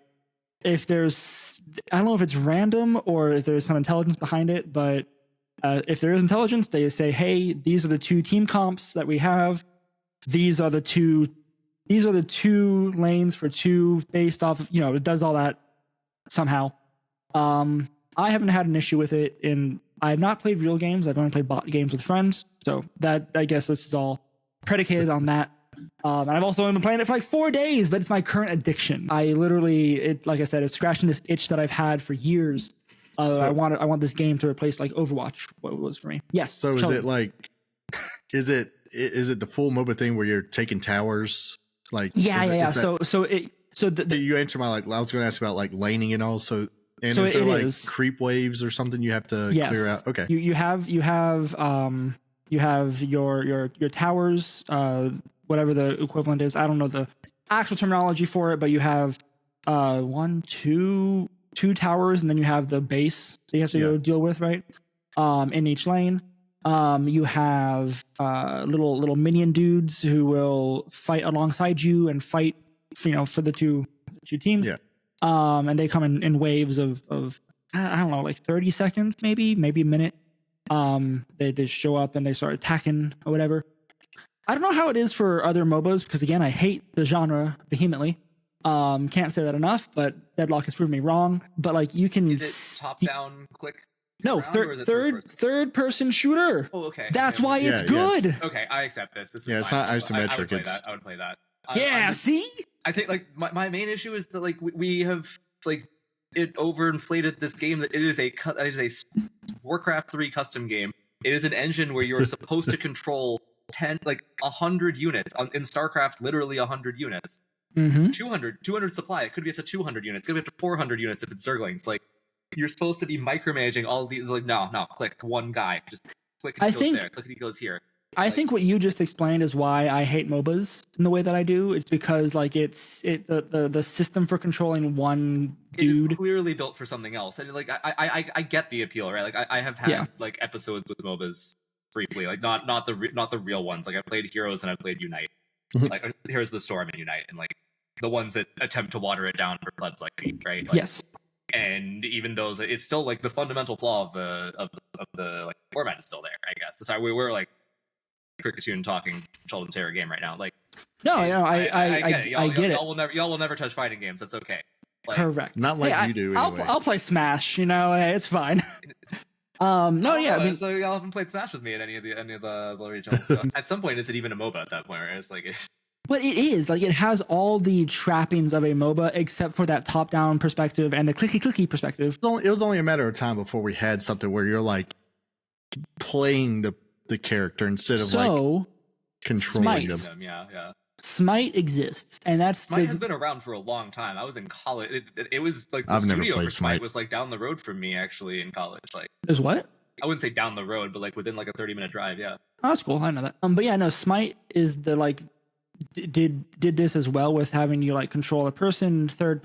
If there's, I don't know if it's random or if there's some intelligence behind it, but if there is intelligence, they say, hey, these are the 2 team comps that we have. These are the two lanes for 2 based off of, it does all that somehow. I haven't had an issue with it I have not played real games. I've only played bot games with friends. So that, I guess this is all predicated on that. And I've also only been playing it for like 4 days, but it's my current addiction. I literally, like I said, it's scratching this itch that I've had for years. I want this game to replace like Overwatch, what it was for me. Yes. So is it like, is it the full MOBA thing where you're taking towers? Like, yeah. So you answer my, like, I was going to ask about like laning and all. So is there like creep waves or something you have to clear out? Okay. You have your towers, whatever the equivalent is. I don't know the actual terminology for it, but you have 2 towers, and then you have the base that you have to go deal with, right? In each lane. You have little minion dudes who will fight alongside you and fight, for the two teams. Yeah. And they come in waves of I don't know, like 30 seconds, maybe a minute. They just show up and they start attacking or whatever. I don't know how it is for other MOBAs because again, I hate the genre vehemently. Can't say that enough, but Deadlock has proven me wrong. But like you can is it top down click? No, third person shooter. Oh, okay. That's why it's good. Yes. Okay, I accept this. This is it's not isometric. I would play that. See? I think like my main issue is that like we have like it overinflated this game that it is a Warcraft 3 custom game. It is an engine where you're supposed to control 100 units. In StarCraft, literally 100 units. 200 supply. It could be up to 200 units. It could be up to 400 units if it's Zerglings. Like you're supposed to be micromanaging all of these. Like no, click one guy. Just click and he goes there. Click and he goes here. I think what you just explained is why I hate MOBAs in the way that I do. It's because like the system for controlling one dude is clearly built for something else. And like I get the appeal, right? Like I have had like episodes with MOBAs briefly, like not the real ones. Like I played Heroes and I played Unite. Like Here's the Storm and Unite, and like the ones that attempt to water it down for plebs like me, right? Like, yes. And even those, it's still like the fundamental flaw of the like format is still there, I guess. Sorry, we're like Cricketune talking Children's Terror game right now. Like I get it. Y'all will never touch fighting games. That's okay. Like, correct. Not like you do. Anyway. I'll play Smash. Hey, it's fine. I mean, so y'all haven't played Smash with me at any of the regionals. So at some point, is it even a MOBA at that point? Where it's like. But it is like it has all the trappings of a MOBA except for that top-down perspective and the clicky perspective. It was only a matter of time before we had something where you're like playing the character instead of like controlling them. Yeah. Smite exists, and Smite has been around for a long time. I was in college. It was like the studio for Smite was like down the road from me actually in college. Like, is what? I wouldn't say down the road, but like within like a 30-minute drive. Yeah. Oh, that's cool. I know that. But yeah, no. Smite is the like did this as well with having you like control a person, a third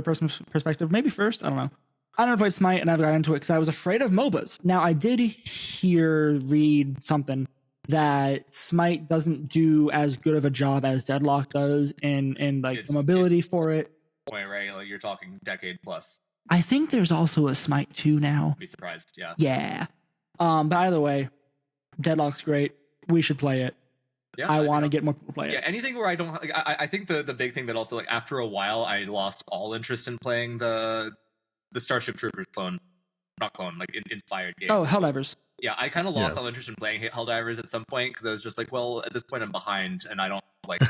person perspective. Maybe first. I don't know. I never played Smite, and I got into it because I was afraid of MOBAs. Now I did read something that Smite doesn't do as good of a job as Deadlock does in like the mobility for it. Point, right? Like you're talking decade plus. I think there's also a Smite 2 now. I'd be surprised, yeah. Yeah. By the way, Deadlock's great. We should play it. Yeah, I want to get more people to play it. Yeah, anything where I don't like, I think the big thing that also like after a while I lost all interest in playing the Starship Troopers inspired game. Oh, Helldivers. Yeah, I kind of lost Yeah. all interest in playing Helldivers at some point because I was just like, well, at this point I'm behind, and I don't like.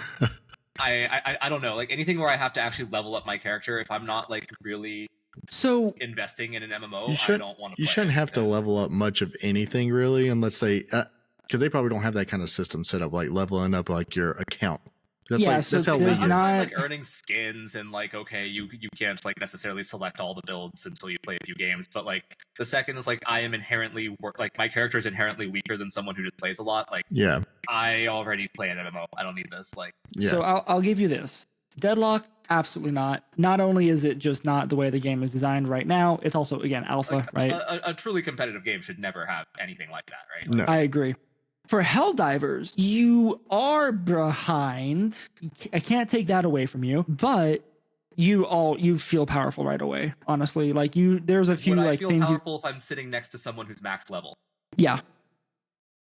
I don't know, like anything where I have to actually level up my character. If I'm not like really So investing in an MMO, You I don't want to. You shouldn't have to level up much of anything really, unless they because they probably don't have that kind of system set up, like leveling up like your account. That's Yeah, like so that's how there's League not- is. like earning skins and like, okay, you can't like necessarily select all the builds until you play a few games, but like the second is like I am inherently like my character is inherently weaker than someone who just plays a lot. Like Yeah, I already play an MMO. I don't need this. Like yeah. So I'll give you this. Deadlock, absolutely not. Not only is it just not the way the game is designed right now, it's also, again, alpha, like, right? A truly competitive game should never have anything like that, right? No. I agree. For Helldivers, you are behind. I can't take that away from you, but you feel powerful right away. Honestly, like there's a few Would I like feel things. powerful if I'm sitting next to someone who's max level? Yeah,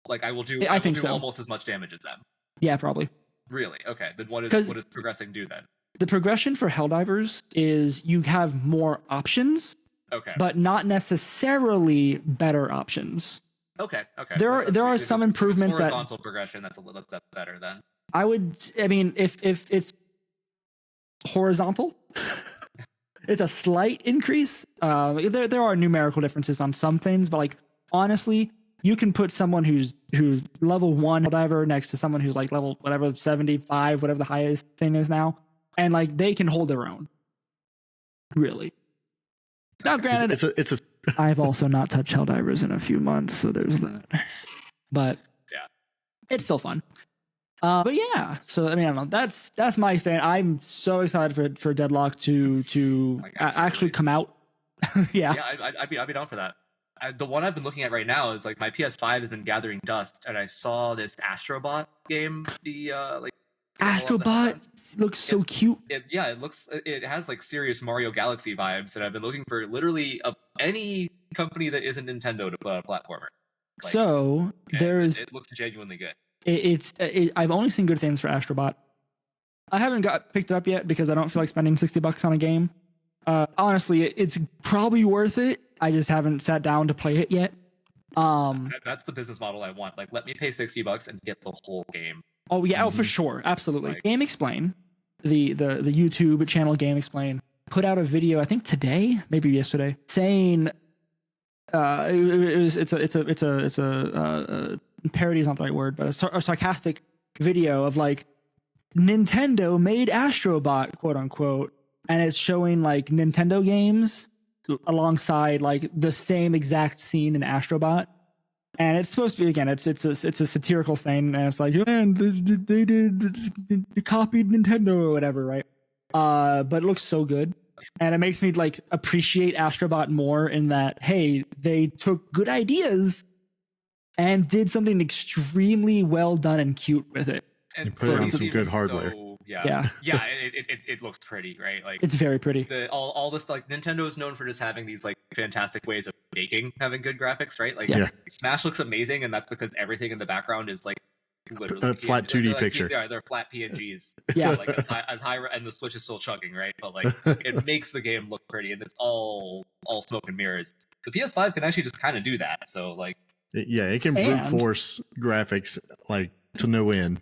Like I will do. I will think do so. almost as much damage as them. yeah, probably. Really? Okay. Then what 'Cause- does progressing do then? The progression for Helldivers is you have more options, Okay. but not necessarily better options. Okay. There are some improvements that- horizontal progression. That's better then. I mean, if it's horizontal, it's a slight increase. There are numerical differences on some things, but like honestly, you can put someone who's level 1 whatever next to someone who's like level whatever 75, whatever the highest thing is now, and like they can hold their own. Really. Now, granted, It's a I've also not touched Helldivers in a few months, so there's that. But Yeah. it's still fun. But yeah, so I mean, I don't know. That's my thing. I'm so excited for Deadlock to Like, actually release. come out. yeah. Yeah, I'd be down for that. The one I've been looking at right now is like my PS5 has been gathering dust, and I saw this Astrobot game be like. Astrobot looks so cute. It has like serious Mario Galaxy vibes, and I've been looking for literally any company that isn't Nintendo to put out a platformer. Like, So and there's it looks genuinely good. I've only seen good things for Astrobot. I haven't picked it up yet because I don't feel like spending $60 on a game. Honestly, it's probably worth it. I just haven't sat down to play it yet. That's the business model I want. Like, let me pay $60 and get the whole game. Oh yeah, oh for Mhm. sure, absolutely. Like- Game Explain, the YouTube channel Game Explain, put out a video I think today, maybe yesterday, saying it's a parody is not the right word, but a sarcastic video of like Nintendo made Astrobot, quote unquote, and it's showing like Nintendo games alongside like the same exact scene in Astrobot. And it's supposed to be, again, it's a satirical thing, and it's like, man, they copied Nintendo or whatever, right? But it looks so good, and it makes me like appreciate Astrobot more in that, hey, they took good ideas and did something extremely well done and cute with it. And put it on it some is good hardware. Yeah. It looks pretty, right? Like It's very pretty. all this, like, Nintendo is known for just having these like fantastic ways of having good graphics, right? Like Yeah. Smash looks amazing, and that's because everything in the background is like literally A flat 2D picture. They're flat PNGs. Yeah. Like as high, and the Switch is still chugging, right? But like it makes the game look pretty, and it's all smoke and mirrors. The PS5 can actually just kind of do that. So like, it can brute And- force graphics like to no end.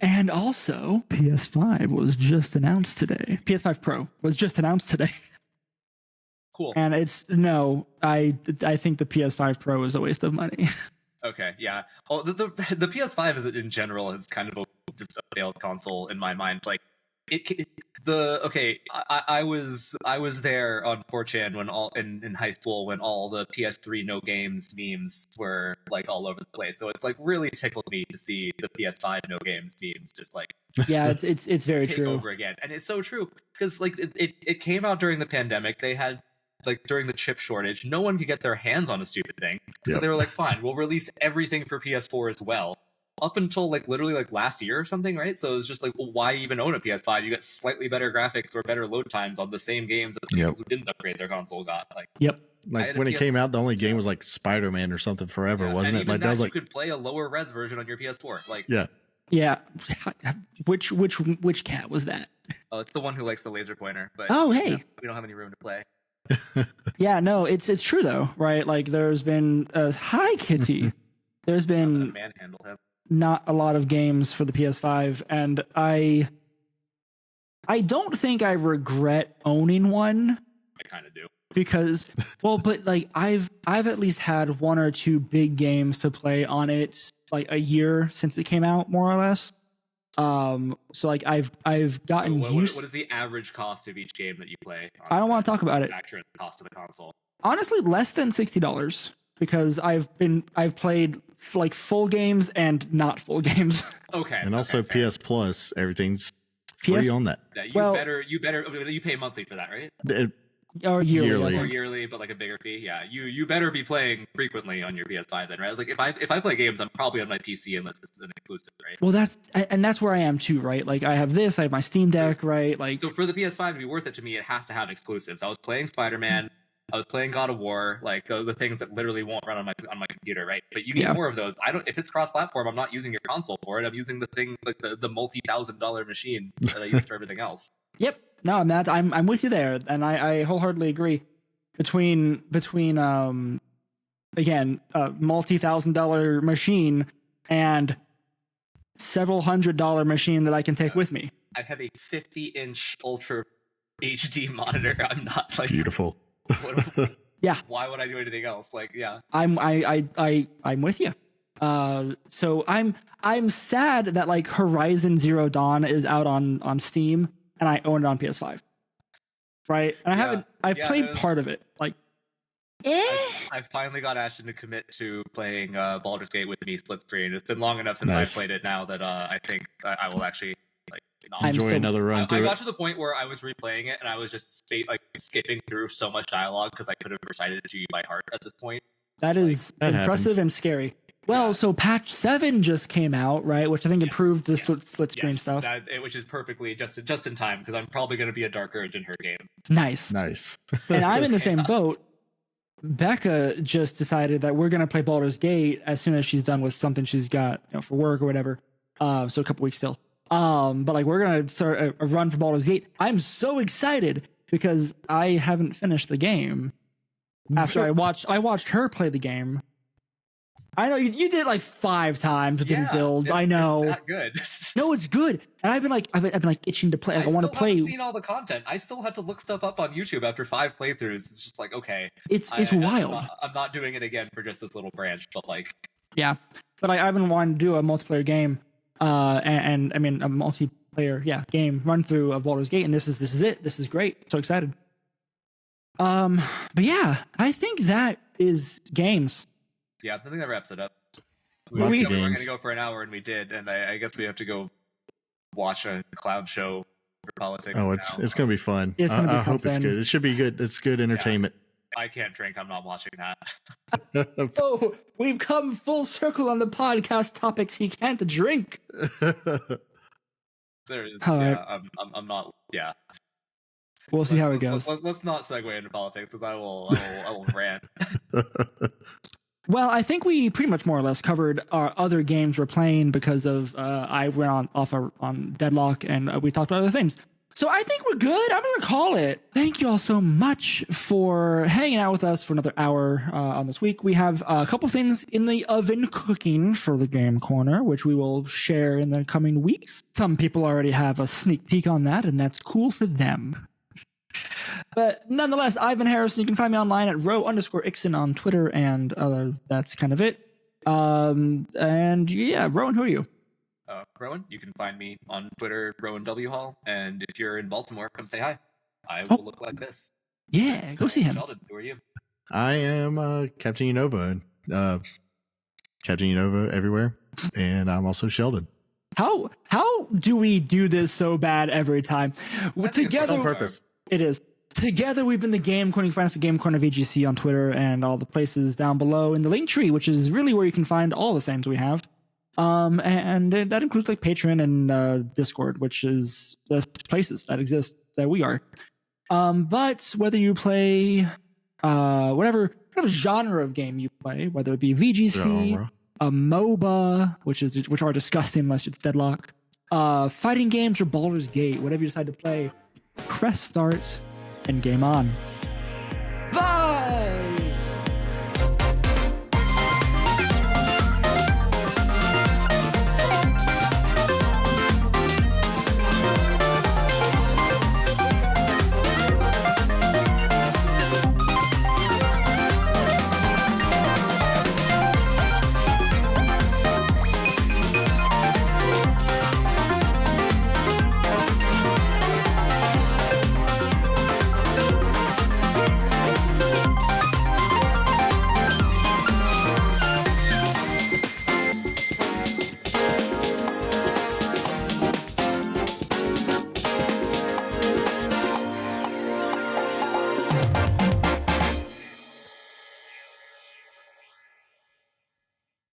And also, PS5 was just announced today. PS5 Pro was just announced today. cool. And I think the PS5 Pro is a waste of money. Okay, yeah. Oh, the PS5 is in general is kind of just a failed console in my mind. Like I was there on 4chan when all in high school when all the PS3 no games memes were like all over the place. So it's like really tickled me to see the PS5 no games memes just like Yeah, it's very take true. over again. And it's so true because like it came out during the pandemic. They had like during the chip shortage, no one could get their hands on a stupid thing. So Yep. they were like, fine, we'll release everything for PS4 as well. Up until like literally like last year or something, right? So it was just like, well, why even own a PS5? You get slightly better graphics or better load times on the same games that the Yep. people who didn't upgrade their console got. Like, Yep. I Like had a when it PS came out, the only game was like Spider-Man or something forever, yeah, wasn't and it? even Like that was you like could play a lower res version on your PS4. Like, yeah. Yeah. Which cat was that? oh, it's the one who likes the laser pointer. But Oh, hey. we don't have any room to play. Yeah, no, it's true though, right? Like there's been hi Kitty. There's been manhandle him. not a lot of games for the PS5, and I don't think I regret owning one. I kind of do. Because but like I've at least had one or two big games to play on it like a year since it came out, more or less. So like I've gotten used. What is the average cost of each game that you play? I don't want to talk about it. Factor in the cost of the console. Honestly, less than $60 because I've played like full games and not full games. Okay. And also fair. PS Plus, everything's free on that. Yeah, you pay monthly for that, right? Or yearly. Or yearly, but like a bigger fee. Yeah, you better be playing frequently on your PS5 then, right? I was like, if I play games, I'm probably on my PC unless it's an exclusive, right? Well, that's where I am too, right? Like I have this, I have my Steam Deck, right? Like so for the PS5 to be worth it to me, it has to have exclusives. I was playing Spider-Man, I was playing God of War, like the things that literally won't run on my computer, right? But you need more of those. If it's cross-platform, I'm not using your console for it. I'm using the thing like the multi-$1,000 machine that I use for everything else. Yep. No, Matt, I'm with you there, and I wholeheartedly agree. Between again, a multi-$1,000 machine and several $100 machine that I can take with me. I have a 50-inch Ultra HD monitor. I'm not like beautiful. Yeah. Why would I do anything else? Like, yeah. I'm with you. So I'm sad that like Horizon Zero Dawn is out on Steam. And I own it on PS5, right? And I've played part of it. Like, I finally got Ashton to commit to playing Baldur's Gate with me split screen. It's been long enough since I played it now that I think I will actually like enjoy another run through it. I got to the point where I was replaying it and I was just skipping through so much dialogue because I could have recited it to you by heart at this point. That is impressive and scary. Well, so patch 7 just came out, right? Which I think improved the split screen stuff. Which is perfectly just in time because I'm probably going to be a Dark Urge in her game. Nice. And I'm in the same boat. Becca just decided that we're going to play Baldur's Gate as soon as she's done with something she's got, for work or whatever. So a couple weeks still. But like we're going to start a run for Baldur's Gate. I'm so excited because I haven't finished the game. After I watched her play the game. I know you did it like 5 times with different builds. I know. It's that good. No, it's good. And I've been like itching to play. Like, I want to play. I haven't seen all the content. I still had to look stuff up on YouTube after 5 playthroughs. It's just like, okay. It's wild. I'm not doing it again for just this little branch, but like. Yeah, but I've been wanting to do a multiplayer game, and I mean a multiplayer game run through of Baldur's Gate, and this is it. This is great. So excited. But yeah, I think that is games. Yeah, I think that wraps it up. We were going to go for an hour, and we did, and I guess we have to go watch a clown show for politics. Oh, it's going to be fun. I hope it's good. It should be good. It's good entertainment. Yeah, I can't drink. I'm not watching that. Oh, we've come full circle on the podcast topics. He can't drink. I'm not. Yeah. We'll see how it goes. Let's not segue into politics, because I will rant. Well, I think we pretty much more or less covered our other games we're playing because of I went on Deadlock and we talked about other things. So I think we're good. I'm going to call it. Thank you all so much for hanging out with us for another hour on this week. We have a couple things in the oven cooking for the Game Corner, which we will share in the coming weeks. Some people already have a sneak peek on that, and that's cool for them. But nonetheless, I've been Harrison. You can find me online at row_ixon on Twitter, and that's kind of it. And yeah, Rowan, who are you? Rowan, you can find me on Twitter, Rowan W. Hall. And if you're in Baltimore, come say hi. I will look like this. Yeah, go see him. Sheldon, who are you? I am Captain Unova. Captain Unova everywhere. And I'm also Sheldon. How do we do this so bad every time? Together, on purpose. It is. Together, we've been the Game Corner. You can find us at Game Corner VGC on Twitter and all the places down below in the link tree, which is really where you can find all the things we have. And that includes like Patreon and Discord, which is the places that exist that we are. But whether you play whatever genre of game you play, whether it be VGC, a MOBA, which are disgusting unless it's Deadlock, fighting games or Baldur's Gate, whatever you decide to play, press start and game on. Bye.